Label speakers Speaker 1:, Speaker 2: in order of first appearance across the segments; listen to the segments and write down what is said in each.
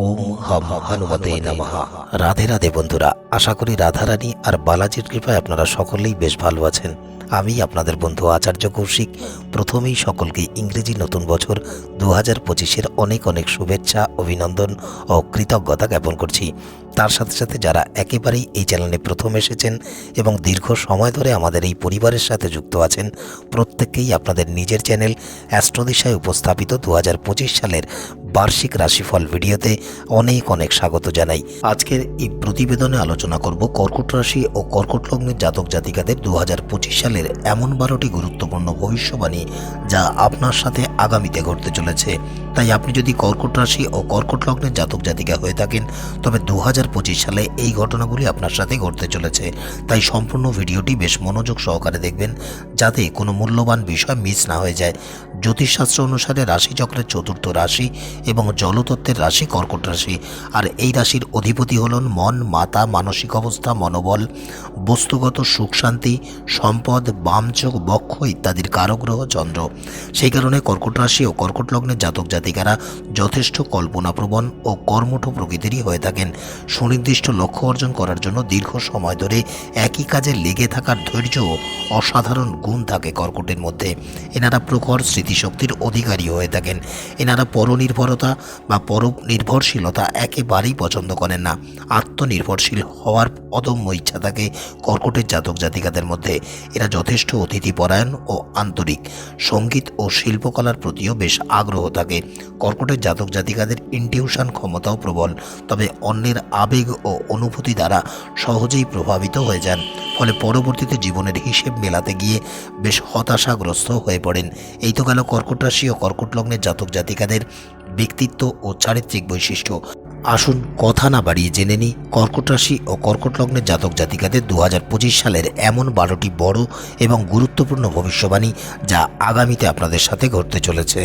Speaker 1: ওম হম হনুমতে নমঃ। রাধে রাধে বন্ধুরা, আশা করি রাধারানী আর বালাজির কৃপায় আপনারা সকলেই বেশ ভালো আছেন। আমি আপনাদের বন্ধু আচার্য কৌশিক। প্রথমেই সকলকে ইংরেজি নতুন বছর 2025-এর অনেক অনেক শুভেচ্ছা, অভিনন্দন ও কৃতজ্ঞতা জ্ঞাপন করছি। তার সাথে সাথে যারা একেবারেই এই চ্যানেলে প্রথম এসেছেন এবং দীর্ঘ সময় ধরে আমাদের এই পরিবারের সাথে যুক্ত আছেন, প্রত্যেককেই আপনাদের নিজের চ্যানেল অ্যাস্ট্রোদিশায় উপস্থাপিত 2025 সালের বার্ষিক রাশিফল ভিডিওতে অনেক অনেক স্বাগত জানাই। আজকের এই প্রতিবেদনে আলোচনা করব কর্কট রাশি ও কর্কট লগ্নের জাতক জাতিকাদের 2025 সালের এমন 12টি গুরুত্বপূর্ণ ভবিষ্যবাণী যা আপনার সাথে আগামীতে ঘটতে চলেছে। তাই আপনি যদি কর্কট রাশি ও কর্কট লগ্নের জাতক জাতিকা হয়ে থাকেন, তবে 2025 সালে এই ঘটনাগুলি আপনার সাথে ঘটতে চলেছে। তাই সম্পূর্ণ ভিডিওটি বেশ মনোযোগ সহকারে দেখবেন, যাতে কোনো মূল্যবান বিষয় মিস না হয়ে যায়। জ্যোতিষশাস্ত্র অনুসারে রাশিচক্রের চতুর্থ রাশি এবং জলতত্ত্বের রাশি কর্কট রাশি, আর এই রাশির অধিপতি হলেন মন, মাতা, মানসিক অবস্থা, মনোবল, বস্তুগত সুখ শান্তি, সম্পদ, বামচোখ, বক্ষ ইত্যাদির কারক গ্রহ চন্দ্র। সেই কারণে কর্কট রাশি ও কর্কট লগ্নের জাতক জাতিকারা যথেষ্ট কল্পনাপ্রবণ ও কর্মঠ প্রকৃতিরই হয়ে থাকেন। সুনির্দিষ্ট লক্ষ্য অর্জন করার জন্য দীর্ঘ সময় ধরে একই কাজে লেগে থাকার ধৈর্য অসাধারণ গুণ থাকে কর্কটের মধ্যে। এনারা প্রখর স্মৃতিশক্তির অধিকারী হয়ে থাকেন। এনারা পরনির্ভরতা বা পরনির্ভরশীলতা একেবারেই পছন্দ করেন না। আত্মনির্ভরশীল হওয়ার অদম্য ইচ্ছা থাকে কর্কটের জাতক জাতিকাদের মধ্যে। এরা যথেষ্ট অতিথিপরায়ণ ও আন্তরিক। সঙ্গীত ও শিল্পকলার প্রতিও বেশ আগ্রহ থাকে। কর্কটের জাতক জাতিকাদের ইনটিউশন ক্ষমতাও প্রবল, তবে অন্যের আবেগ ও অনুভূতি দ্বারা সহজেই প্রভাবিত হয়ে যান। ফলে পরবর্তীতে জীবনের হিসেব মেলাতে গিয়ে বেশ হতাশাগ্রস্ত হয়ে পড়েন। এই তো গেল কর্কট রাশি ও কর্কট লগ্নের জাতক জাতিকাদের ব্যক্তিত্ব ও চারিত্রিক বৈশিষ্ট্য। আসুন কথা না বাড়িয়ে জেনে নিই কর্কট রাশি ও কর্কট লগ্নের জাতক জাতিকাদের 2025 সালের এমন 12টি বড় এবং গুরুত্বপূর্ণ ভবিষ্যবাণী যা আগামীতে আপনাদের সাথে ঘটতে চলেছে।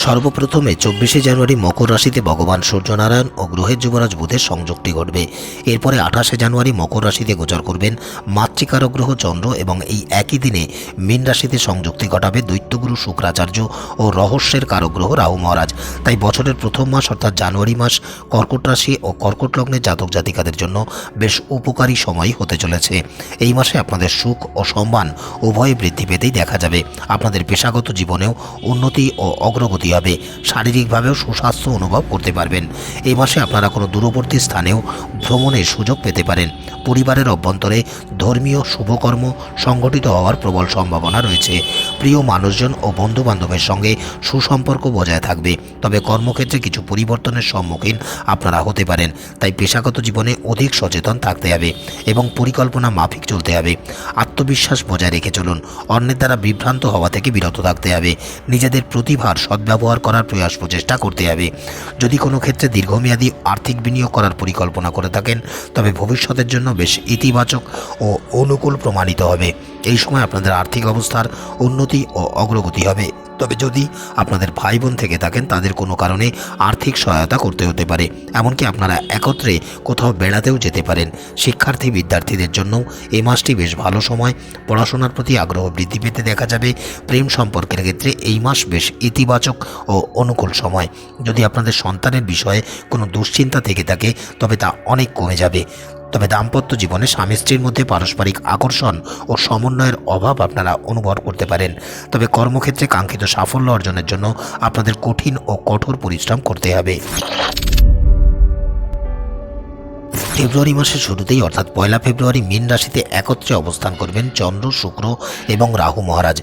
Speaker 1: সর্বপ্রথমে 24শে জানুয়ারি মকর রাশিতে ভগবান সূর্যনারায়ণ ও গ্রহের যুবরাজ বুধের সংযোগটি ঘটবে। এরপরে 28শে জানুয়ারি মকর রাশিতে গোচর করবেন মাতৃকারক গ্রহ চন্দ্র, এবং এই একই দিনে মীন রাশিতে সংযুক্তি ঘটাবে দৈত্যগুরু শুক্রাচার্য ও রহস্যের কারক গ্রহ রাহু মহারাজ। তাই বছরের প্রথম মাস অর্থাৎ জানুয়ারি মাস কর্কট রাশি ও কর্কট লগ্নের জাতক জাতিকাদের জন্য বেশ উপকারী সময় হতে চলেছে। এই মাসে আপনাদের সুখ ও সম্মান উভয় বৃদ্ধি পেতেই দেখা যাবে। আপনাদের পেশাগত জীবনেও উন্নতি ও অগ্রগতি হবে। শারীরিকভাবেও সুস্বাস্থ্য অনুভব করতে পারবেন। এই মাসে আপনারা কোনো দূরবর্তী স্থানেও ভ্রমণের সুযোগ পেতে পারেন। পরিবারের অভ্যন্তরে ধর্মীয় শুভকর্ম সংগঠিত হওয়ার প্রবল সম্ভাবনা রয়েছে। প্রিয় মানুষজন ও বন্ধু বান্ধবের সঙ্গে সুসম্পর্ক বজায় থাকবে। তবে কর্মক্ষেত্রে কিছু পরিবর্তনের সম্মুখীন আপনারা হতে পারেন। তাই পেশাগত জীবনে অধিক সচেতন থাকতে হবে এবং পরিকল্পনা মাফিক চলতে হবে। আত্মবিশ্বাস বজায় রেখে চলুন। অন্যের দ্বারা বিভ্রান্ত হওয়া থেকে বিরত থাকতে হবে। নিজেদের প্রতিভার সদ্ব্যবহার করার প্রয়াস প্রচেষ্টা করতে হবে। যদি কোনো ক্ষেত্রে দীর্ঘমেয়াদী আর্থিক বিনিয়োগ করার পরিকল্পনা করে থাকেন, তবে ভবিষ্যতের জন্য বেশ ইতিবাচক ও অনুকূল প্রমাণিত হবে। এই সময় আপনাদের আর্থিক অবস্থার উন্নতি ও অগ্রগতি হবে। তবে যদি আপনাদের ভাই বোন থেকে থাকেন, তাদের কোনো কারণে আর্থিক সহায়তা করতে হতে পারে। এমনকি আপনারা একত্রে কোথাও বেড়াতেও যেতে পারেন। শিক্ষার্থী বিদ্যার্থীদের জন্য এই মাসটি বেশ ভালো সময়। পড়াশোনার প্রতি আগ্রহ বৃদ্ধি পেতে দেখা যাবে। প্রেম সম্পর্কের ক্ষেত্রে এই মাস বেশ ইতিবাচক ও অনুকূল সময়। যদি আপনাদের সন্তানের বিষয়ে কোনো দুশ্চিন্তা থেকে থাকে, তবে তা অনেক কমে যাবে। তবে দাম্পত্য জীবনে স্বামী স্ত্রীর মধ্যে পারস্পরিক আকর্ষণ ও সমন্বয়ের অভাব আপনারা অনুভব করতে পারেন। তবে কর্মক্ষেত্রে কাঙ্ক্ষিত সাফল্য অর্জনের জন্য আপনাদের কঠিন ও কঠোর পরিশ্রম করতে হবে। ফেব্রুয়ারি মাসের শুরুতেই অর্থাৎ 1 ফেব্রুয়ারি মীন রাশিতে একত্রে অবস্থান করবেন চন্দ্র, শুক্র এবং রাহু মহারাজ।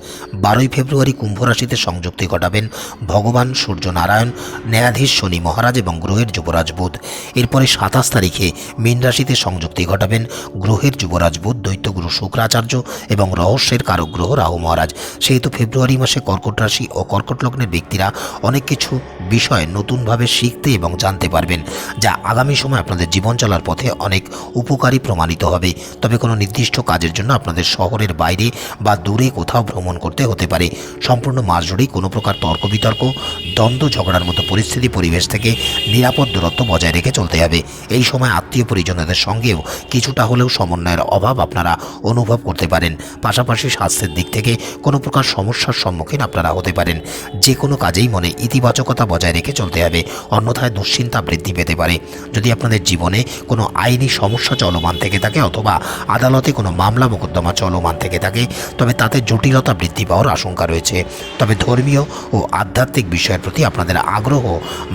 Speaker 1: 12 ফেব্রুয়ারি কুম্ভ রাশিতে সংযুক্তি ঘটাবেন ভগবান সূর্যনারায়ণ, ন্যায়াধীশ শনি মহারাজ এবং গ্রহের যুবরাজ বুধ। এরপরে 27 তারিখে মীন রাশিতে সংযুক্তি ঘটাবেন গ্রহের যুবরাজ বুধ, দৈত্যগুরু শুক্রাচার্য এবং রহস্যের কারক গ্রহ রাহু মহারাজ। সেহেতু ফেব্রুয়ারি মাসে কর্কট রাশি ও কর্কট লগ্নের ব্যক্তিরা অনেক কিছু বিষয় নতুনভাবে শিখতে এবং জানতে পারবেন, যা আগামী সময় আপনাদের জীবন চলার পথে অনেক উপকারী প্রমাণিত হবে। তবে কোনো নির্দিষ্ট কাজের জন্য আপনাদের শহরের বাইরে বা দূরে কোথাও ভ্রমণ করতে হতে পারে। সম্পূর্ণ মাস জুড়েই কোনো প্রকার তর্ক বিতর্ক, দ্বন্দ্ব ঝগড়ার মতো পরিস্থিতি পরিবেশ থেকে নিরাপদ দূরত্ব বজায় রেখে চলতে হবে। এই সময় আত্মীয় পরিজনদের সঙ্গেও কিছুটা হলেও সমন্বয়ের অভাব আপনারা অনুভব করতে পারেন। পাশাপাশি স্বাস্থ্যের দিক থেকে কোনো প্রকার সমস্যার সম্মুখীন আপনারা হতে পারেন। যে কোনো কাজেই মনে ইতিবাচকতা বজায় রেখে চলতে হবে, অন্যথায় দুশ্চিন্তা বৃদ্ধি পেতে পারে। যদি আপনাদের জীবনে কোনো আইনি সমস্যা চলমান থেকে থাকে অথবা আদালতে কোনো মামলা মোকদ্দমা চলমান থেকে থাকে, তবে তাতে জটিলতা বৃদ্ধি পাওয়ার আশঙ্কা রয়েছে। তবে ধর্মীয় ও আধ্যাত্মিক বিষয়ের প্রতি আপনাদের আগ্রহ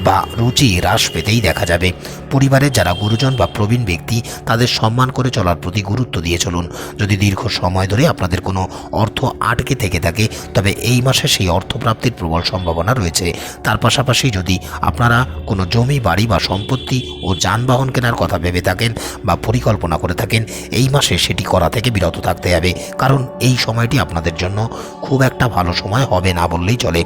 Speaker 1: বা রুচি হ্রাস পেতেই দেখা যাবে। পরিবারের যারা গুরুজন বা প্রবীণ ব্যক্তি, তাদের সম্মান করে চলার প্রতি গুরুত্ব দিয়ে চলুন। যদি দীর্ঘ সময় ধরে আপনাদের কোনো অর্থ আটকে থেকে থাকে, তবে এই মাসে সেই অর্থপ্রাপ্তির প্রবল সম্ভাবনা রয়েছে। তার পাশাপাশি যদি আপনারা কোনো জমি, বাড়ি বা সম্পত্তি ও যানবাহন কেনার কথা ভেবে থাকেন বা পরিকল্পনা করে থাকেন, এই মাসে সেটি করা থেকে বিরত থাকতে হবে, কারণ এই সময়টি আপনাদের জন্য খুব একটা ভালো সময় হবে না বললেই চলে।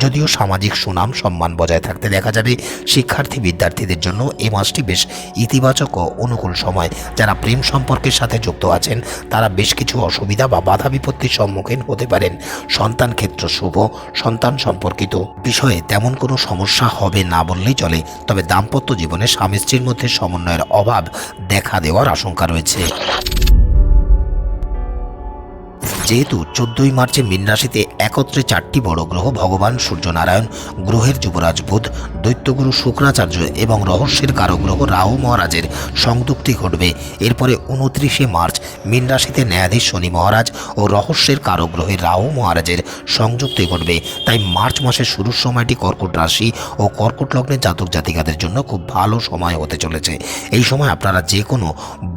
Speaker 1: যদিও সামাজিক সুনাম সম্মান বজায় থাকতে দেখা যাবে, শিক্ষার্থী বিদ্যার্থীদের জন্য এই মাসটি বেশ ইতিবাচক ও অনুকূল সময়। যারা প্রেম সম্পর্কের সাথে যুক্ত আছেন, তারা বেশ কিছু অসুবিধা বা বাধা বিপত্তির সম্মুখীন হতে পারেন। সন্তান ক্ষেত্র শুভ, সন্তান সম্পর্কিত বিষয়ে তেমন কোনো সমস্যা হবে না বললেই চলে। তবে দাম্পত্য জীবনে স্বামী স্ত্রীর মধ্যে সমন্বয়ের অভাব দেখা দেওয়ার আশঙ্কা রয়েছে। যেহেতু 14ই মার্চে মীন রাশিতে একত্রে 4টি বড় গ্রহ ভগবান সূর্যনারায়ণ, গ্রহের যুবরাজ বুধ, দৈত্যগুরু শুক্রাচার্য এবং রহস্যের কারক গ্রহ রাহু মহারাজের সংযুক্তি ঘটবে। এরপরে 29শে মার্চ মীন রাশিতে ন্যায়াধীশ শনি মহারাজ ও রহস্যের কারক গ্রহের রাহু মহারাজের সংযুক্তি ঘটবে। তাই মার্চ মাসের শুরুর সময়টি কর্কট রাশি ও কর্কট লগ্নের জাতক জাতিকাদের জন্য খুব ভালো সময় হতে চলেছে। এই সময় আপনারা যে কোনো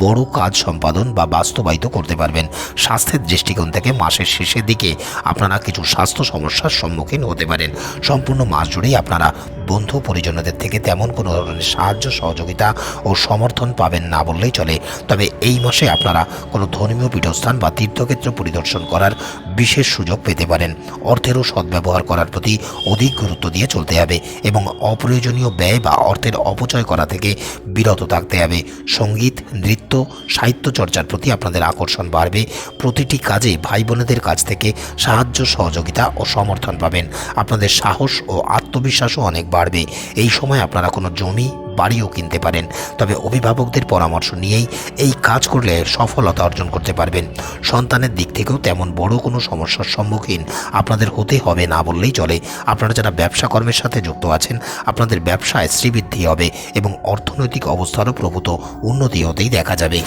Speaker 1: বড় কাজ সম্পাদন বা বাস্তবায়িত করতে পারবেন। স্বাস্থ্যের দৃষ্টিকোণ থেকে মাসের শেষের দিকে আপনারা কিছু স্বাস্থ্য সমস্যার সম্মুখীন হতে পারেন। সম্পূর্ণ মাস জুড়েই আপনারা বন্ধু পরিজনদের থেকে তেমন কোনো ধরনের সাহায্য, সহযোগিতা ও সমর্থন পাবেন না বললেই চলে। তবে এই মাসে আপনারা কোনো ধর্মীয় পীঠস্থান বা তীর্থক্ষেত্র পরিদর্শন করার বিশেষ সুযোগ পেতে পারেন। অর্থেরও সদ্ব্যবহার করার প্রতি অধিক গুরুত্ব দিয়ে চলতে হবে এবং অপ্রয়োজনীয় ব্যয় বা অর্থের অপচয় করা থেকে বিরত থাকতে হবে। সঙ্গীত, নৃত্য, সাহিত্য চর্চার প্রতি আপনাদের আকর্ষণ বাড়বে। প্রতিটি কাজে ভাই বোনেদের কাছ থেকে সাহায্য, সহযোগিতা ও সমর্থন পাবেন। আপনাদের সাহস ও আত্মবিশ্বাসও অনেক বাড়বে। এই সময় আপনারা কোনো জমি, বাড়িও কিনতে পারেন। তবে অভিভাবকদের পরামর্শ নিয়েই এই কাজ করলে সফলতা অর্জন করতে পারবেন। সন্তানের দিক থেকেও তেমন বড় কোনো সমস্যার সম্মুখীন আপনাদের হতে হবে না বললেই চলে। আপনারা যারা ব্যবসা কর্মের সাথে যুক্ত আছেন, আপনাদের ব্যবসায় শ্রীবৃদ্ধি হবে এবং অর্থনৈতিক অবস্থারও প্রভূত উন্নতি হতেই দেখা যাবে।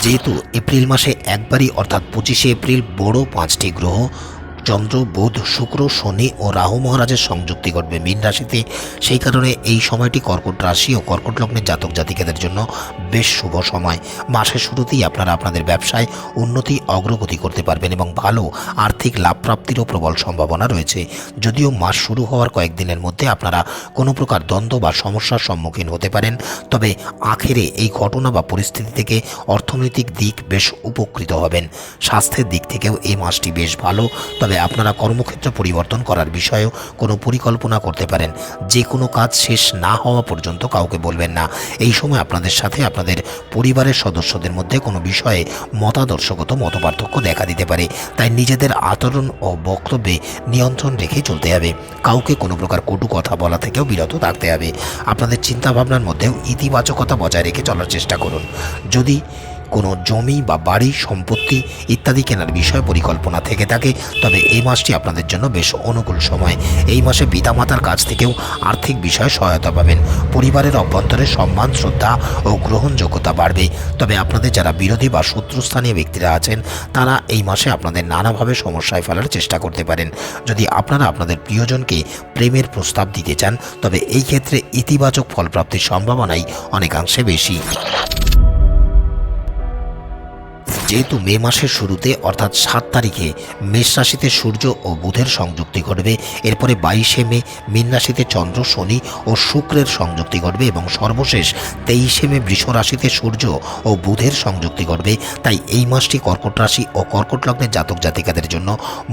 Speaker 1: যেহেতু এপ্রিল মাসে একবারই অর্থাৎ 25শে এপ্রিল বড় 5টি গ্রহ চন্দ্র, বুধ, শুক্র, শনি ও রাহু মহারাজের সংযুক্তি ঘটবে মীন রাশিতে, সেই কারণে এই সময়টি কর্কট রাশি ও কর্কট লগ্নের জাতক জাতিকাদের জন্য বেশ শুভ সময়। মাসের শুরুতেই আপনারা আপনাদের ব্যবসায় উন্নতি, অগ্রগতি করতে পারবেন এবং ভালো আর্থিক লাভ প্রাপ্তিরও প্রবল সম্ভাবনা রয়েছে। যদিও মাস শুরু হওয়ার কয়েকদিনের মধ্যে আপনারা কোনো প্রকার দ্বন্দ্ব বা সমস্যার সম্মুখীন হতে পারেন, তবে আখেরে এই ঘটনা বা পরিস্থিতি থেকে অর্থনৈতিক দিক বেশ উপকৃত হবেন। স্বাস্থ্যের দিক থেকেও এই মাসটি বেশ ভালো। তবে আপনারা কর্মক্ষেত্র পরিবর্তন করার বিষয়েও কোনো পরিকল্পনা করতে পারেন। যে কোনো কাজ শেষ না হওয়া পর্যন্ত কাউকে বলবেন না। এই সময় আপনাদের সাথে আপনাদের পরিবারের সদস্যদের মধ্যে কোনো বিষয়ে মতাদর্শগত মতপার্থক্য দেখা দিতে পারে। তাই নিজেদের আচরণ ও বক্তব্যে নিয়ন্ত্রণ রেখে চলতে হবে। কাউকে কোনো প্রকার কটু কথা বলা থেকেও বিরত থাকতে হবে। আপনাদের চিন্তাভাবনার মধ্যেও ইতিবাচকতা বজায় রেখে চলার চেষ্টা করুন। যদি কোনো জমি বা বাড়ি, সম্পত্তি ইত্যাদি কেনার বিষয়ে পরিকল্পনা থেকে থাকে, তবে এই মাসটি আপনাদের জন্য বেশ অনুকূল সময়। এই মাসে পিতামাতার কাছ থেকেও আর্থিক বিষয়ে সহায়তা পাবেন। পরিবারের অভ্যন্তরে সম্মান, শ্রদ্ধা ও গ্রহণযোগ্যতা বাড়বে। তবে আপনাদের যারা বিরোধী বা শত্রুস্থানীয় ব্যক্তিরা আছেন, তারা এই মাসে আপনাদের নানাভাবে সমস্যায় ফেলার চেষ্টা করতে পারেন। যদি আপনারা আপনাদের প্রিয়জনকে প্রেমের প্রস্তাব দিতে চান, তবে এই ক্ষেত্রে ইতিবাচক ফলপ্রাপ্তির সম্ভাবনাই অনেকাংশে বেশি। যেহেতু মে মাসের শুরুতে অর্থাৎ 7 তারিখে মেষ রাশিতে সূর্য ও বুধের সংযুক্তি ঘটবে, এরপরে 22শে মে মীন রাশিতে চন্দ্র, শনি ও শুক্রের সংযুক্তি ঘটবে এবং সর্বশেষ 23শে মে বৃষ রাশিতে সূর্য ও বুধের সংযুক্তি ঘটবে। তাই এই মাসটি কর্কট রাশি ও কর্কট লগ্নের জাতক জাতিকাদের জন্য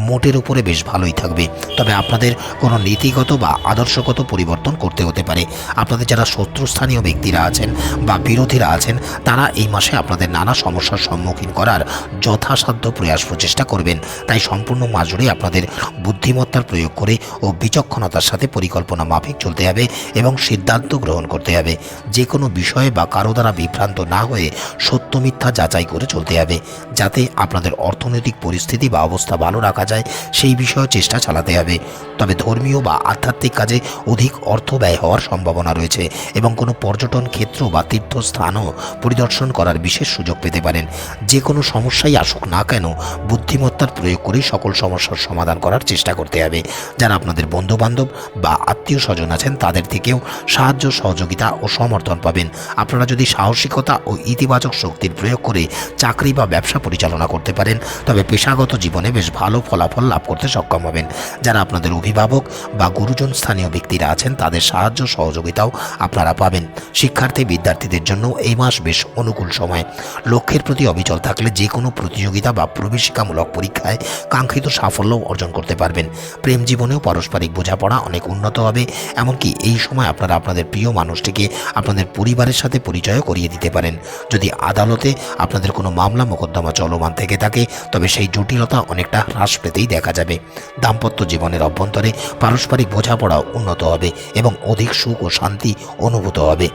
Speaker 1: মোটের উপরে বেশ ভালোই থাকবে। তবে আপনাদের কোনো নীতিগত বা আদর্শগত পরিবর্তন করতে হতে পারে। আপনাদের যারা শত্রুস্থানীয় ব্যক্তিরা আছেন বা বিরোধীরা আছেন, তারা এই মাসে আপনাদের নানা সমস্যার সম্মুখীন করার যথাসাধ্য প্রয়াস প্রচেষ্টা করবেন। তাই সম্পূর্ণ মাস জুড়ে আপনাদের বুদ্ধিমত্তার প্রয়োগ করে ও বিচক্ষণতার সাথে পরিকল্পনা মাফিক চলতে হবে এবং সিদ্ধান্ত গ্রহণ করতে হবে। যে কোনো বিষয়ে বা কারো দ্বারা বিভ্রান্ত না হয়ে সত্য মিথ্যা যাচাই করে চলতে হবে, যাতে আপনাদের অর্থনৈতিক পরিস্থিতি বা অবস্থা ভালো রাখা যায় সেই বিষয়ে চেষ্টা চালাতে হবে। তবে ধর্মীয় বা আধ্যাত্মিক কাজে অধিক অর্থ ব্যয় হওয়ার সম্ভাবনা রয়েছে এবং কোনো পর্যটন ক্ষেত্র বা তীর্থস্থানও পরিদর্শন করার বিশেষ সুযোগ পেতে পারেন। যে কোনো সমস্যাই আসুক না কেন, বুদ্ধিমত্তার প্রয়োগ করেই সকল সমস্যার সমাধান করার চেষ্টা করতে হবে। যারা আপনাদের বন্ধুবান্ধব বা আত্মীয় স্বজন আছেন, তাদের থেকেও সাহায্য, সহযোগিতা ও সমর্থন পাবেন। আপনারা যদি সাহসিকতা ও ইতিবাচক শক্তির প্রয়োগ করে চাকরি বা ব্যবসা পরিচালনা করতে পারেন, তবে পেশাগত জীবনে বেশ ভালো ফলাফল লাভ করতে সক্ষম হবেন। যারা আপনাদের অভিভাবক বা গুরুজন স্থানীয় ব্যক্তিরা আছেন, তাদের সাহায্য সহযোগিতাও আপনারা পাবেন। শিক্ষার্থী বিদ্যার্থীদের জন্য এই মাস বেশ অনুকূল সময়। লক্ষ্যের প্রতি অবিচল থাকলে যে কোনো প্রতিযোগিতা বা প্রবেশিকামূলক পরীক্ষায় কাঙ্ক্ষিত সাফল্য অর্জন করতে পারবেন। প্রেম জীবনেও পারস্পরিক বোঝাপড়া অনেক উন্নত হবে। এমনকি এই সময় আপনারা আপনাদের প্রিয় মানুষটিকে আপনাদের পরিবারের সাথে পরিচয় করিয়ে দিতে পারেন। যদি আদালতে আপনাদের কোনো মামলা মোকদ্দমা চলমান থেকে থাকে, তবে সেই জটিলতা অনেকটা হ্রাস পেতেই দেখা যাবে। দাম্পত্য জীবনের অভ্যন্তরে পারস্পরিক বোঝাপড়াও উন্নত হবে এবং অধিক সুখ ও শান্তি অনুভূত হবে।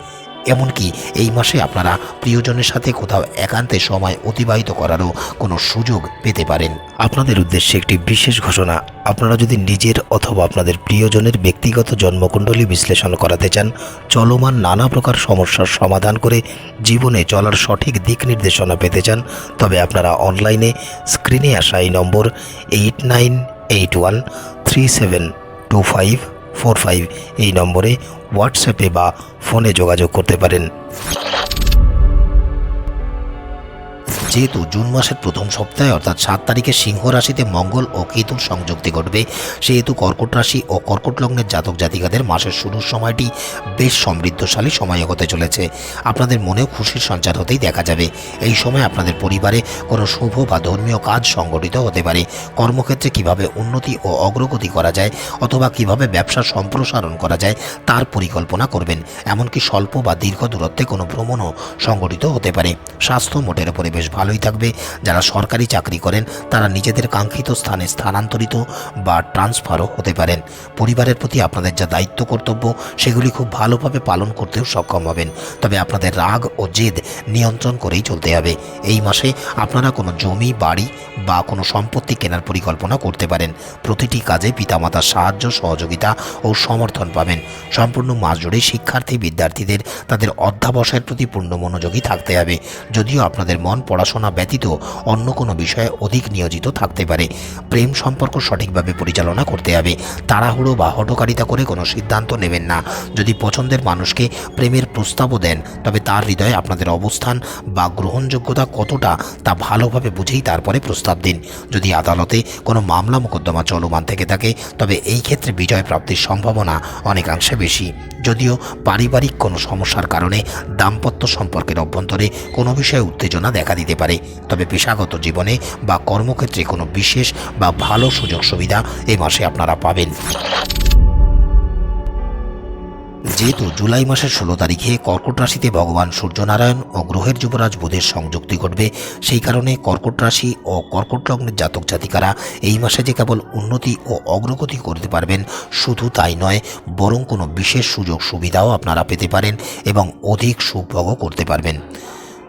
Speaker 1: এমনকি এই মাসে আপনারা প্রিয়জনের সাথে কোথাও একান্তে সময় অতিবাহিত করারও কোনো সুযোগ পেতে পারেন। আপনাদের উদ্দেশ্যে একটি বিশেষ ঘোষণা: আপনারা যদি নিজের অথবা আপনাদের প্রিয়জনের ব্যক্তিগত জন্মকুণ্ডলী বিশ্লেষণ করাতে চান, চলমান নানা প্রকার সমস্যার সমাধান করে জীবনে চলার সঠিক দিক নির্দেশনা পেতে চান, তবে আপনারা অনলাইনে স্ক্রিনে আসা এই নম্বর 8981372545 এই নম্বরে হোয়াটসঅ্যাপে বা ফোনে যোগাযোগ করতে পারেন। যেহেতু জুন মাসের প্রথম সপ্তাহে অর্থাৎ 7 তারিখে সিংহ রাশিতে মঙ্গল ও কেতুর সংযুক্তি ঘটবে, সেহেতু কর্কট রাশি ও কর্কট লগ্নের জাতক জাতিকাদের মাসের শুরুর সময়টি বেশ সমৃদ্ধশালী সময় হতে চলেছে। আপনাদের মনেও খুশির সঞ্চার হতেই দেখা যাবে। এই সময় আপনাদের পরিবারে কোনো শুভ বা ধর্মীয় কাজ সংগঠিত হতে পারে। কর্মক্ষেত্রে কিভাবে উন্নতি ও অগ্রগতি করা যায় অথবা কিভাবে ব্যবসা সম্প্রসারণ করা যায় তার পরিকল্পনা করবেন। এমনকি স্বল্প বা দীর্ঘ দূরত্বে কোনো ভ্রমণও সংগঠিত হতে পারে। স্বাস্থ্য মোটের উপরে বেশ ভালোই থাকবে। যারা সরকারি চাকরি করেন, তারা নিজেদের কাঙ্ক্ষিত স্থানে স্থানান্তরিত বা ট্রান্সফারও হতে পারেন। পরিবারের প্রতি আপনাদের যা দায়িত্ব কর্তব্য, সেগুলি খুব ভালোভাবে পালন করতেও সক্ষম হবেন। তবে আপনাদের রাগ ও জেদ নিয়ন্ত্রণ করেই চলতে হবে। এই মাসে আপনারা কোনো জমি, বাড়ি বা কোনো সম্পত্তি কেনার পরিকল্পনা করতে পারেন। প্রতিটি কাজে পিতামাতার সাহায্য, সহযোগিতা ও সমর্থন পাবেন। সম্পূর্ণ মাস জুড়ে শিক্ষার্থী বিদ্যার্থীদের তাদের অধ্যাবসায়ের প্রতি পূর্ণ মনোযোগী থাকতে হবে। যদিও আপনাদের মন পড়াশোনা ব্যতীত অন্য কোনো বিষয়ে অধিক নিয়োজিত থাকতে পারে। প্রেম সম্পর্ক সঠিকভাবে পরিচালনা করতে হবে। তাড়াহুড়ো বা হঠকারিতা করে কোনো সিদ্ধান্ত নেবেন না। যদি পছন্দের মানুষকে প্রেমের প্রস্তাবও দেন, তবে তার হৃদয়ে আপনাদের অবস্থান বা গ্রহণযোগ্যতা কতটা তা ভালোভাবে বুঝেই তারপরে প্রস্তাব দিন। যদি আদালতে কোনো মামলা মোকদ্দমা চলমান থেকে থাকে, তবে এই ক্ষেত্রে বিজয় প্রাপ্তির সম্ভাবনা অনেকাংশে বেশি। যদিও পারিবারিক কোনো সমস্যার কারণে দাম্পত্য সম্পর্কের অভ্যন্তরে কোনো বিষয়ে উত্তেজনা দেখা দিতে পারে, তবে পেশাগত জীবনে বা কর্মক্ষেত্রে কোনো বিশেষ বা ভালো সুযোগ সুবিধা এই মাসে আপনারা পাবেন। যেহেতু জুলাই মাসের 16 তারিখে কর্কট রাশিতে ভগবান সূর্যনারায়ণ ও গ্রহের যুবরাজ বুধের সংযুক্তি ঘটবে, সেই কারণে কর্কট রাশি ও কর্কট লগ্নের জাতক জাতিকারা এই মাসে যে কেবল উন্নতি ও অগ্রগতি করতে পারবেন, শুধু তাই নয়, বরং কোনো বিশেষ সুযোগ সুবিধাও আপনারা পেতে পারেন এবং অধিক সুভোগও করতে পারবেন।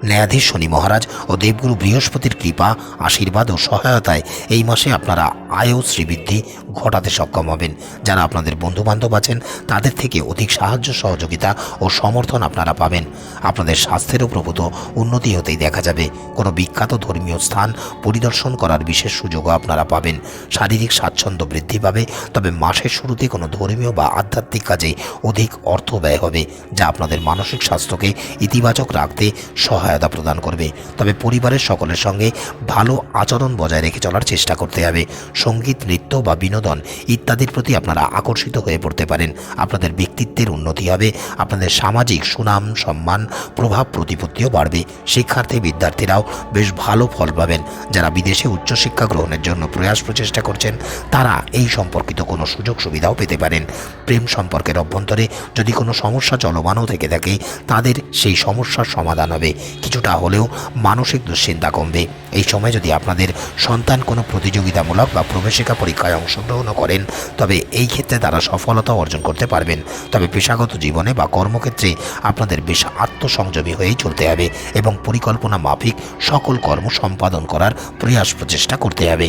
Speaker 1: ন্যায়াধীশ শনি মহারাজ ও দেবগুরু বৃহস্পতির কৃপা, আশীর্বাদ ও সহায়তায় এই মাসে আপনারা আয় ও শ্রীবৃদ্ধি ঘটাতে সক্ষম হবেন। যারা আপনাদের বন্ধুবান্ধব আছেন, তাদের থেকে অধিক সাহায্য, সহযোগিতা ও সমর্থন আপনারা পাবেন। আপনাদের স্বাস্থ্যেরও প্রভূত উন্নতি হতেই দেখা যাবে। কোনো বিখ্যাত ধর্মীয় স্থান পরিদর্শন করার বিশেষ সুযোগও আপনারা পাবেন। শারীরিক স্বাচ্ছন্দ্য বৃদ্ধি পাবে, তবে মাসের শুরুতে কোনো ধর্মীয় বা আধ্যাত্মিক কাজে অধিক অর্থ ব্যয় হবে, যা আপনাদের মানসিক স্বাস্থ্যকে ইতিবাচক রাখতে সহায়তা সহায়তা প্রদান করবে। তবে পরিবারের সকলের সঙ্গে ভালো আচরণ বজায় রেখে চলার চেষ্টা করতে হবে। সঙ্গীত, নৃত্য বা বিনোদন ইত্যাদির প্রতি আপনারা আকর্ষিত হয়ে পড়তে পারেন। আপনাদের ব্যক্তিত্বের উন্নতি হবে, আপনাদের সামাজিক সুনাম, সম্মান, প্রভাব প্রতিপত্তিও বাড়বে। শিক্ষার্থী বিদ্যার্থীরাও বেশ ভালো ফল পাবেন। যারা বিদেশে উচ্চশিক্ষা গ্রহণের জন্য প্রচেষ্টা করছেন তারা এই সম্পর্কিত কোনো সুযোগ সুবিধাও পেতে পারেন। প্রেম সম্পর্কের অভ্যন্তরে যদি কোনো সমস্যা চলমানও থেকে থাকে তাদের সেই সমস্যার সমাধান হবে। কিছুটা হলেও মানসিক দুশ্চিন্তা কমবে। এই সময় যদি আপনাদের সন্তান কোনো প্রতিযোগিতামূলক বা প্রবেশিকা পরীক্ষায় অংশগ্রহণও করেন তবে এই ক্ষেত্রে তারা সফলতা অর্জন করতে পারবেন। তবে পেশাগত জীবনে বা কর্মক্ষেত্রে আপনাদের বেশ আত্মসংযমী হয়েই চলতে হবে এবং পরিকল্পনা মাফিক সকল কর্ম সম্পাদন করার প্রচেষ্টা করতে হবে।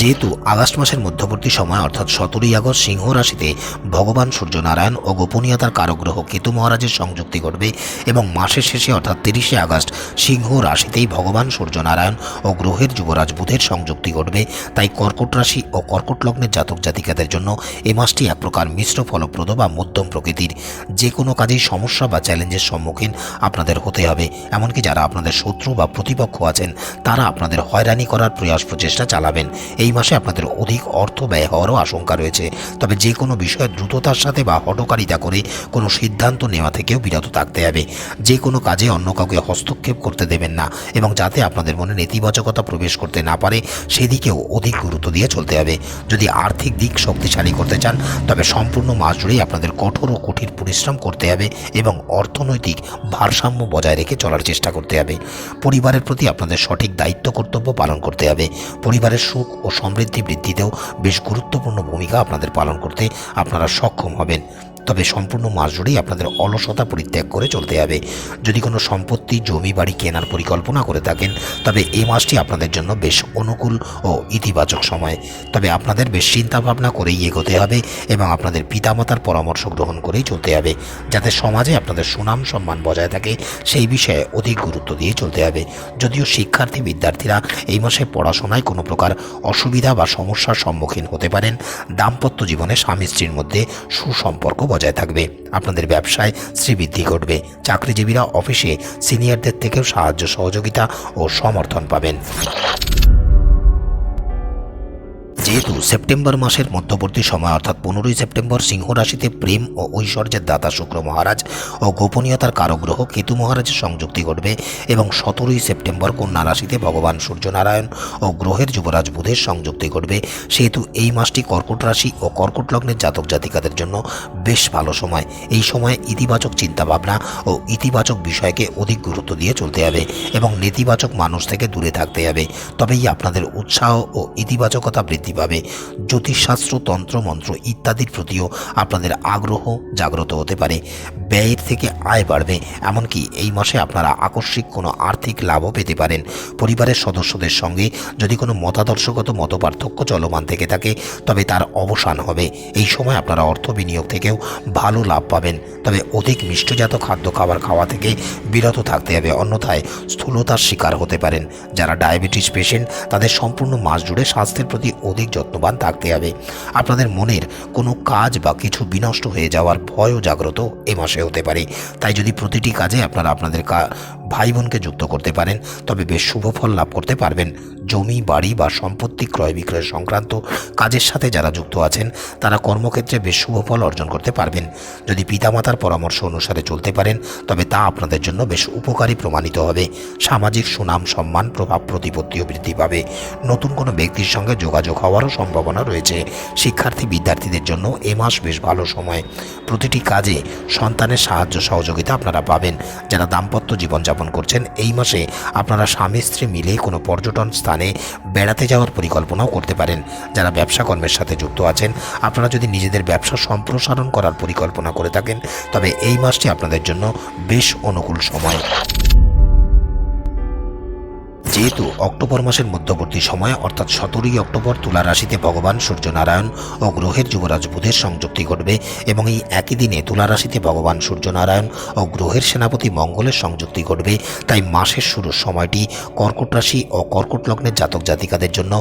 Speaker 1: যেহেতু আগস্ট মাসের মধ্যবর্তী সময় অর্থাৎ 17ই আগস্ট সিংহ রাশিতে ভগবান সূর্যনারায়ণ ও গোপনীয়তার কারগ্রহ কেতু মহারাজের সংযুক্তি ঘটবে এবং মাসের শেষে অর্থাৎ 30শে আগস্ট সিংহ রাশিতেই ভগবান সূর্যনারায়ণ ও গ্রহের যুবরাজ বুধের সংযুক্তি ঘটবে, তাই কর্কট রাশি ও কর্কট লগ্নের জাতক জাতিকাদের জন্য এ মাসটি এক প্রকার মিশ্র ফলপ্রদ বা মধ্যম প্রকৃতির। যে কোনো কাজেই সমস্যা বা চ্যালেঞ্জের সম্মুখীন আপনাদের হতে হবে। এমনকি যারা আপনাদের শত্রু বা প্রতিপক্ষ আছেন তারা আপনাদের হয়রানি করার প্রচেষ্টা চালাবেন। এই মাসে আপনাদের অধিক অর্থ ব্যয় হওয়ারও আশঙ্কা রয়েছে। তবে যে কোনো বিষয়ে দ্রুততার সাথে বা হঠকারিতা করে কোনো সিদ্ধান্ত নেওয়া থেকেও বিরত থাকতে হবে। যে কোনো কাজে অন্য কাউকে হস্তক্ষেপ করতে দেবেন না এবং যাতে আপনাদের মনে নেতিবাচকতা প্রবেশ করতে না পারে সেদিকেও অধিক গুরুত্ব দিয়ে চলতে হবে। যদি আর্থিক দিক শক্তিশালী করতে চান তবে সম্পূর্ণ মাস জুড়েই আপনাদের কঠোর ও কঠিন পরিশ্রম করতে হবে এবং অর্থনৈতিক ভারসাম্য বজায় রেখে চলার চেষ্টা করতে হবে। পরিবারের প্রতি আপনাদের সঠিক দায়িত্ব কর্তব্য পালন করতে হবে। পরিবারের সুখ ও সমৃদ্ধি বৃদ্ধিতেও বেশ গুরুত্বপূর্ণ ভূমিকা আপনাদের পালন করতে আপনারা সক্ষম হবেন। তবে সম্পূর্ণ মাস জুড়েই আপনাদের অলসতা পরিত্যাগ করে চলতে হবে। যদি কোনো সম্পত্তি, জমি বাড়ি কেনার পরিকল্পনা করে থাকেন তবে এই মাসটি আপনাদের জন্য বেশ অনুকূল ও ইতিবাচক সময়। তবে আপনাদের বেশ চিন্তাভাবনা করেই এগোতে হবে এবং আপনাদের পিতামাতার পরামর্শ গ্রহণ করেই চলতে হবে। যাতে সমাজে আপনাদের সুনাম সম্মান বজায় থাকে সেই বিষয়ে অধিক গুরুত্ব দিয়ে চলতে হবে। যদিও শিক্ষার্থী বিদ্যার্থীরা এই মাসে পড়াশোনায় কোনো প্রকার অসুবিধা বা সমস্যার সম্মুখীন হতে পারেন, দাম্পত্য জীবনে স্বামী স্ত্রীর মধ্যে সুসম্পর্ক বজায় থাকবে। আপনাদের ব্যবসায় শ্রীবৃদ্ধি ঘটবে। চাকরিজীবীরা অফিসে সিনিয়রদের থেকেও সাহায্য সহযোগিতা ও সমর্থন পাবেন। যেহেতু সেপ্টেম্বর মাসের মধ্যবর্তী সময় অর্থাৎ 15ই সেপ্টেম্বর সিংহ রাশিতে প্রেম ও ঐশ্বর্যের দাতা শুক্র মহারাজ ও গোপনীয়তার কারগ্রহ কেতু মহারাজের সংযুক্তি ঘটবে এবং 17ই সেপ্টেম্বর কন্যা রাশিতে ভগবান সূর্যনারায়ণ ও গ্রহের যুবরাজ বুধের সংযুক্তি ঘটবে, সেহেতু এই মাসটি কর্কট রাশি ও কর্কট লগ্নের জাতক জাতিকাদের জন্য বেশ ভালো সময়। এই সময়ে ইতিবাচক চিন্তাভাবনা ও ইতিবাচক বিষয়কে অধিক গুরুত্ব দিয়ে চলতে হবে এবং নেতিবাচক মানুষ থেকে দূরে থাকতে হবে। তবেই আপনাদের উৎসাহ ও ইতিবাচকতা বৃদ্ধি পাবে। জ্যোতিষশাস্ত্র, তন্ত্র, মন্ত্র ইত্যাদির প্রতিও আপনাদের আগ্রহ জাগ্রত হতে পারে। ব্যয়ের থেকে আয় বাড়বে। এমনকি এই মাসে আপনারা আকস্মিক কোনো আর্থিক লাভও পেতে পারেন। পরিবারের সদস্যদের সঙ্গে যদি কোনো মতাদর্শগত মতপার্থক্য চলমান থেকে থাকে তবে তার অবসান হবে। এই সময় আপনারা অর্থ বিনিয়োগ থেকেও ভালো লাভ পাবেন। তবে অধিক মিষ্টজাত খাদ্য খাওয়া থেকে বিরত থাকতে হবে, অন্যথায় স্থূলতার শিকার হতে পারেন। যারা ডায়াবেটিস পেশেন্ট তাদের সম্পূর্ণ মাস জুড়ে স্বাস্থ্যের প্রতি অধিক যত্নবান থাকতে হবে। আপনাদের মনের কোনো কাজ বা কিছু বিনষ্ট হয়ে যাওয়ার ভয়ও জাগ্রত এ মাসে হতে পারে। তাই যদি প্রতিটি কাজে আপনারা আপনাদের ভাই বোনকে যুক্ত করতে পারেন তবে বেশ শুভ ফল লাভ করতে পারবেন। জমি, বাড়ি বা সম্পত্তি ক্রয় বিক্রয় সংক্রান্ত কাজের সাথে যারা যুক্ত আছেন তারা কর্মক্ষেত্রে বেশ শুভ ফল অর্জন করতে পারবেন। যদি পিতামাতার পরামর্শ অনুসারে চলতে পারেন তবে তা আপনাদের জন্য বেশ উপকারী প্রমাণিত হবে। সামাজিক সুনাম, সম্মান, প্রভাব প্রতিপত্তিও বৃদ্ধি পাবে। নতুন কোনো ব্যক্তির সঙ্গে যোগাযোগ হওয়ারও সম্ভাবনা রয়েছে। শিক্ষার্থী বিদ্যার্থীদের জন্য এ মাস বেশ ভালো সময়। প্রতিটি কাজে সন্তানের সাহায্য সহযোগিতা আপনারা পাবেন। যারা দাম্পত্য জীবনযাপন করছেন এই মাসে আপনারা স্বামী স্ত্রী মিলে কোনো পর্যটন স্থানে বেড়াতে যাওয়ার পরিকল্পনাও করতে পারেন। যারা ব্যবসা কর্মের সাথে যুক্ত আছেন আপনারা যদি নিজেদের ব্যবসা সম্প্রসারণ করার পরিকল্পনা করে থাকেন তবে এই মাসটি আপনাদের জন্য বেশ অনুকূল সময়। যেহেতু অক্টোবর মাসের মধ্যবর্তী সময় অর্থাৎ 17ই অক্টোবর তুলা রাশিতে ভগবান সূর্যনারায়ণ ও গ্রহের যুবরাজ বুধের সংযুক্তি ঘটবে এবং এই একই দিনে তুলা রাশিতে ভগবান সূর্যনারায়ণ ও গ্রহের সেনাপতি মঙ্গলের সংযুক্তি ঘটবে, তাই মাসের শুরুর সময়টি কর্কট রাশি ও কর্কট লগ্নের জাতক জাতিকাদের জন্য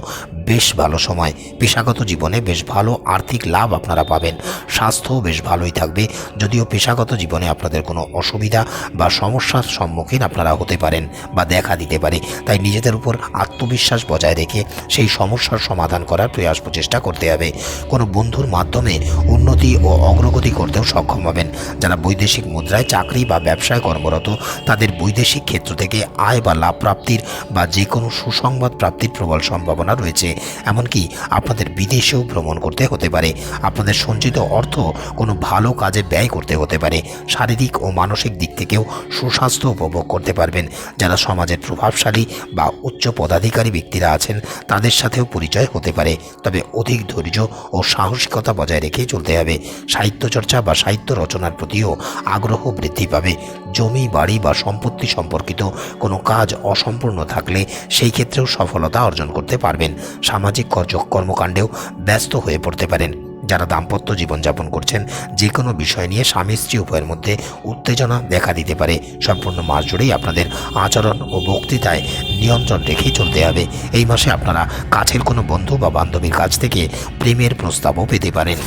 Speaker 1: বেশ ভালো সময়। পেশাগত জীবনে বেশ ভালো আর্থিক লাভ আপনারা পাবেন। স্বাস্থ্যও বেশ ভালোই থাকবে, যদিও পেশাগত জীবনে আপনাদের কোনো অসুবিধা বা সমস্যার সম্মুখীন আপনারা হতে পারেন বা দেখা দিতে পারে। তাই নিজেদের উপর আত্মবিশ্বাস বজায় রেখে সেই সমস্যার সমাধান করার প্রয়াস প্রচেষ্টা করতে হবে। কোনো বন্ধুর মাধ্যমে উন্নতি ও অগ্রগতি করতেও সক্ষম হবেন। যারা বৈদেশিক মুদ্রায় চাকরি বা ব্যবসায় কর্মরত, তাদের বৈদেশিক ক্ষেত্র থেকে আয় বা লাভ প্রাপ্তির বা যে কোনো সুসংবাদ প্রাপ্তির প্রবল সম্ভাবনা রয়েছে। এমনকি আপনাদের বিদেশেও ভ্রমণ করতে হতে পারে। আপনাদের সঞ্চিত অর্থ কোনো ভালো কাজে ব্যয় করতে হতে পারে। শারীরিক ও মানসিক দিক থেকেও সুস্বাস্থ্য উপভোগ করতে পারবেন। যারা সমাজের প্রভাবশালী বা উচ্চ পদাধিকারী ব্যক্তিরা আছেন, তাদের সাথেও পরিচয় হতে পারে। তবে অধিক ধৈর্য ও সাহসিকতা বজায় রেখেই চলতে হবে। সাহিত্য চর্চা বা সাহিত্য রচনার প্রতিও আগ্রহ বৃদ্ধি পাবে। জমি, বাড়ি বা সম্পত্তি সম্পর্কিত কোনো কাজ অসম্পূর্ণ থাকলে সেই ক্ষেত্রেও সফলতা অর্জন করতে পারবেন। সামাজিক কর্মকাণ্ডেও ব্যস্ত হয়ে পড়তে পারেন। যারা দাম্পত্য জীবনযাপন করছেন, যে কোনো বিষয় নিয়ে স্বামী স্ত্রী উভয়ের মধ্যে উত্তেজনা দেখা দিতে পারে। সম্পূর্ণ মাস জুড়েই আপনাদের আচরণ ও বক্তৃতায় নিয়ন্ত্রণ রেখেই চলতে হবে। এই মাসে আপনারা কাছের কোনো বন্ধু বা বান্ধবীর কাছ থেকে প্রেমের প্রস্তাবও পেতে পারেন।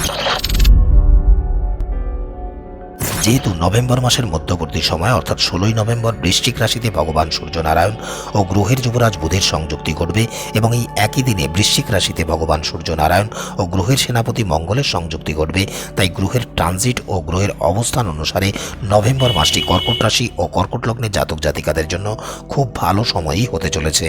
Speaker 1: যেহেতু নভেম্বর মাসের মধ্যবর্তী সময় অর্থাৎ 16ই নভেম্বর বৃশ্চিক রাশিতে ভগবান সূর্যনারায়ণ ও গ্রহের যুবরাজ বুধের সংযুক্তি ঘটবে এবং এই একই দিনে বৃশ্চিক রাশিতে ভগবান সূর্যনারায়ণ ও গ্রহের সেনাপতি মঙ্গলের সংযুক্তি ঘটবে, তাই গ্রহের ট্রানজিট ও গ্রহের অবস্থান অনুসারে নভেম্বর মাসটি কর্কট রাশি ও কর্কট লগ্নের জাতক জাতিকাদের জন্য খুব ভালো সময়ই হতে চলেছে।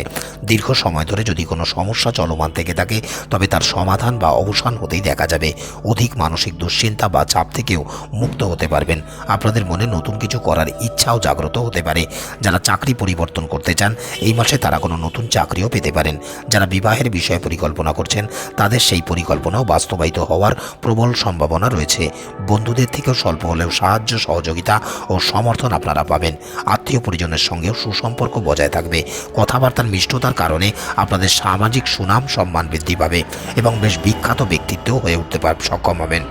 Speaker 1: দীর্ঘ সময় ধরে যদি কোনো সমস্যা চলমান থেকে থাকে, তবে তার সমাধান বা অবসান হতেই দেখা যাবে। অধিক মানসিক দুশ্চিন্তা বা চাপ থেকেও মুক্ত হতে পারবেন। আপনাদের মনে নতুন কিছু করার ইচ্ছাও জাগ্রত হতে পারে। যারা চাকরি পরিবর্তন করতে চান, এই মাসে তারা কোনো নতুন চাকরিও পেতে পারেন। যারা বিবাহের বিষয়ে পরিকল্পনা করছেন, তাদের সেই পরিকল্পনাও বাস্তবায়িত হওয়ার প্রবল সম্ভাবনা রয়েছে। বন্ধুদের থেকেও স্বল্প হলেও সাহায্য, সহযোগিতা ও সমর্থন আপনারা পাবেন। আত্মীয় পরিজনের সঙ্গেও সুসম্পর্ক বজায় থাকবে। কথাবার্তার মিষ্টতার কারণে আপনাদের সামাজিক সুনাম সম্মান বৃদ্ধি পাবে এবং বেশ বিখ্যাত ব্যক্তিত্ব হয়ে উঠতে সক্ষম হবেন।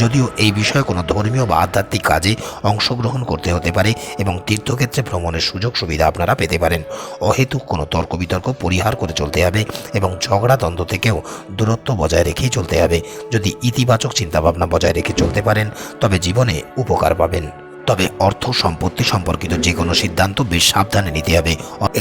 Speaker 1: যদিও এই বিষয়ে কোনো ধর্মীয় বা আধ্যাত্মিক কাজে অংশগ্রহণ করতে হতে পারে এবং তীর্থক্ষেত্রে ভ্রমণের সুযোগ সুবিধা আপনারা পেতে পারেন। অহেতুক কোনো তর্ক বিতর্ক পরিহার করে চলতে হবে এবং ঝগড়া দ্বন্দ্ব থেকেও দূরত্ব বজায় রেখেই চলতে হবে। যদি ইতিবাচক চিন্তাভাবনা বজায় রেখে চলতে পারেন, তবে জীবনে উপকার পাবেন। তবে অর্থ সম্পত্তি সম্পর্কিত যে কোনো সিদ্ধান্ত বেশ সাবধানে নিতে হবে।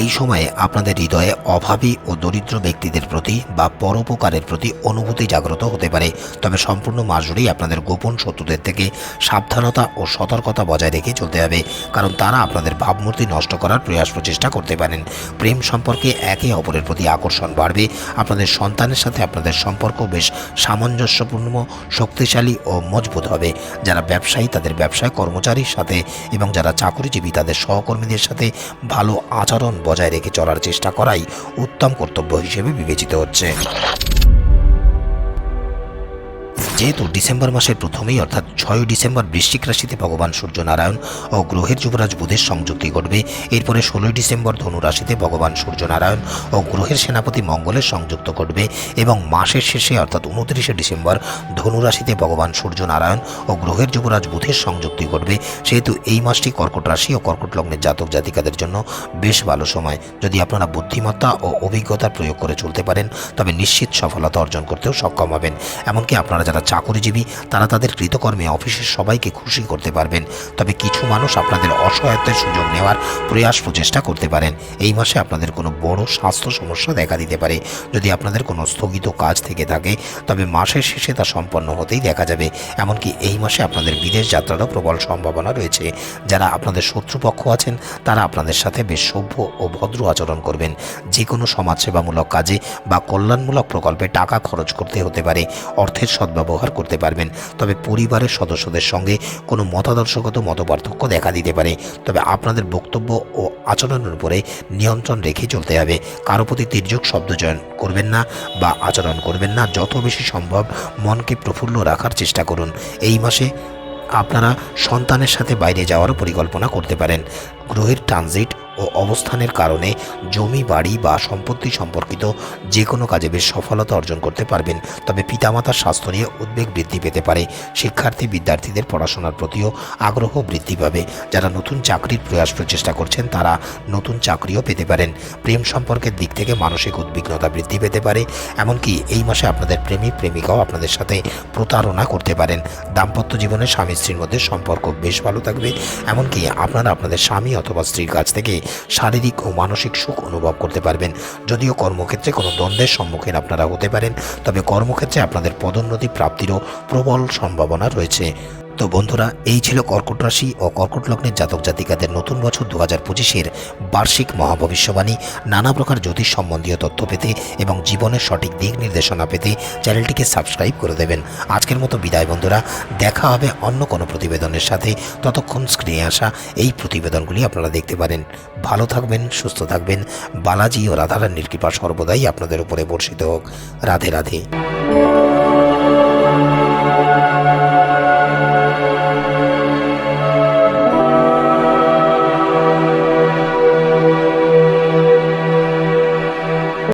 Speaker 1: এই সময়ে আপনাদের হৃদয়ে অভাবী ও দরিদ্র ব্যক্তিদের প্রতি বা পরোপকারের প্রতি অনুভূতি জাগ্রত হতে পারে। তবে সম্পূর্ণ মাস জুড়েই আপনাদের গোপন শত্রুদের থেকে সাবধানতা ও সতর্কতা বজায় রেখে চলতে হবে, কারণ তারা আপনাদের ভাবমূর্তি নষ্ট করার প্রয়াস প্রচেষ্টা করতে পারেন। প্রেম সম্পর্কে একে অপরের প্রতি আকর্ষণ বাড়বে। আপনাদের সন্তানের সাথে আপনাদের সম্পর্ক বেশ সামঞ্জস্যপূর্ণ, শক্তিশালী ও মজবুত হবে। যারা ব্যবসায়ী, তাদের ব্যবসায় কর্মচারীর সাথে এবং যারা চাকরিজীবী, তাদের সহকর্মীদের সাথে ভালো আচরণ বজায় রেখে চলার চেষ্টা করাই উত্তম কর্তব্য হিসেবে বিবেচিত হচ্ছে। যেহেতু ডিসেম্বর মাসের প্রথমেই অর্থাৎ 6ই ডিসেম্বর বৃশ্চিক রাশিতে ভগবান সূর্যনারায়ণ ও গ্রহের যুবরাজ বুধের সংযুক্তি ঘটবে, এরপরে 16ই ডিসেম্বর ধনু রাশিতে ভগবান সূর্যনারায়ণ ও গ্রহের সেনাপতি মঙ্গলের সংযুক্ত ঘটবে এবং মাসের শেষে অর্থাৎ 29শে ডিসেম্বর ধনু রাশিতে ভগবান সূর্যনারায়ণ ও গ্রহের যুবরাজ বুধের সংযুক্তি ঘটবে। সেহেতু এই মাসটি কর্কট রাশি ও কর্কট লগ্নের জাতক জাতিকাদের জন্য বেশ ভালো সময়। যদি আপনারা বুদ্ধিমত্তা ও অভিজ্ঞতার প্রয়োগ করে চলতে পারেন, তবে নিশ্চিত সফলতা অর্জন করতেও সক্ষম হবেন। এমনকি আপনারা যারা চাকরিজীবী, তারা তাদের কৃতকর্মে অফিসের সবাইকে খুশি করতে পারবেন। তবে কিছু মানুষ আপনাদের অসহায়ত্বের সুযোগ নেওয়ার প্রয়াস প্রচেষ্টা করতে পারেন। এই মাসে আপনাদের কোনো বড় স্বাস্থ্য সমস্যা দেখা দিতে পারে। যদি আপনাদের কোনো স্থগিত কাজ থেকে থাকে, তবে মাসের শেষে তা সম্পন্ন হতেই দেখা যাবে। এমনকি এই মাসে আপনাদের বিদেশ যাত্রারও প্রবল সম্ভাবনা রয়েছে। যারা আপনাদের শত্রুপক্ষ আছেন, তারা আপনাদের সাথে বেশ সভ্য ও ভদ্র আচরণ করবেন। যে কোনো সমাজসেবামূলক কাজে বা কল্যাণমূলক প্রকল্পে টাকা খরচ করতে হতে পারে। অর্থের সদ্ব্যবহার করতে পারবেন। তবে পরিবারের সদস্যদের সঙ্গে কোনো মতাদর্শগত মতপার্থক্য দেখা দিতে পারে। তবে আপনাদের বক্তব্য ও আচরণের উপরে নিয়ন্ত্রণ রেখে চলতে হবে। কারো প্রতি তির্যক শব্দ চয়ন করবেন না বা আচরণ করবেন না। যত বেশি সম্ভব মনকে প্রফুল্ল রাখার চেষ্টা করুন। এই মাসে আপনারা সন্তানের সাথে বাইরে যাওয়ারও পরিকল্পনা করতে পারেন। গ্রহের ট্রানজিট ও অবস্থানের কারণে জমি বাড়ি বা সম্পত্তি সম্পর্কিত যে কোনো কাজে বেশ সফলতা অর্জন করতে পারবেন। তবে পিতামাতার স্বাস্থ্য নিয়ে উদ্বেগ বৃদ্ধি পেতে পারে। বিদ্যার্থীদের পড়াশোনার প্রতিও আগ্রহ বৃদ্ধি পাবে। যারা নতুন চাকরির প্রচেষ্টা করছেন তারা নতুন চাকরিও পেতে পারেন। প্রেম সম্পর্কের দিক থেকে মানসিক উদ্বিগ্নতা বৃদ্ধি পেতে পারে। এমনকি এই মাসে আপনাদের প্রেমিকাও আপনাদের সাথে প্রতারণা করতে পারেন। দাম্পত্য জীবনে স্বামী স্ত্রীর মধ্যে সম্পর্ক বেশ ভালো থাকবে। এমনকি আপনারা আপনাদের স্বামী অথবা স্ত্রীর কাছ থেকে শারীরিক ও মানসিক সুখ অনুভব করতে পারবেন। যদিও কর্মক্ষেত্রে কোনো দ্বন্দ্বের সম্মুখীন আপনারা হতে পারেন, তবে কর্মক্ষেত্রে আপনাদের পদোন্নতি প্রাপ্তিরও প্রবল সম্ভাবনা রয়েছে। তো বন্ধুরা, এই ছিল কর্কট রাশি ও কর্কট লগ্নের জাতক জাতিকাদের নতুন বছর 2025-এর বার্ষিক মহাভবিষ্যবাণী। নানা প্রকার জ্যোতিষ সম্বন্ধীয় তথ্য পেতে এবং জীবনের সঠিক দিক নির্দেশনা পেতে চ্যানেলটিকে সাবস্ক্রাইব করে দেবেন। আজকের মতো বিদায় বন্ধুরা, দেখা হবে অন্য কোনো প্রতিবেদনের সাথে। ততক্ষণ স্ক্রিনে আসা এই প্রতিবেদনগুলি আপনারা দেখতে পারেন। ভালো থাকবেন, সুস্থ থাকবেন। বালাজি ও রাধারানীর কৃপা সর্বদাই আপনাদের উপরে বর্ষিত হোক। রাধে রাধে।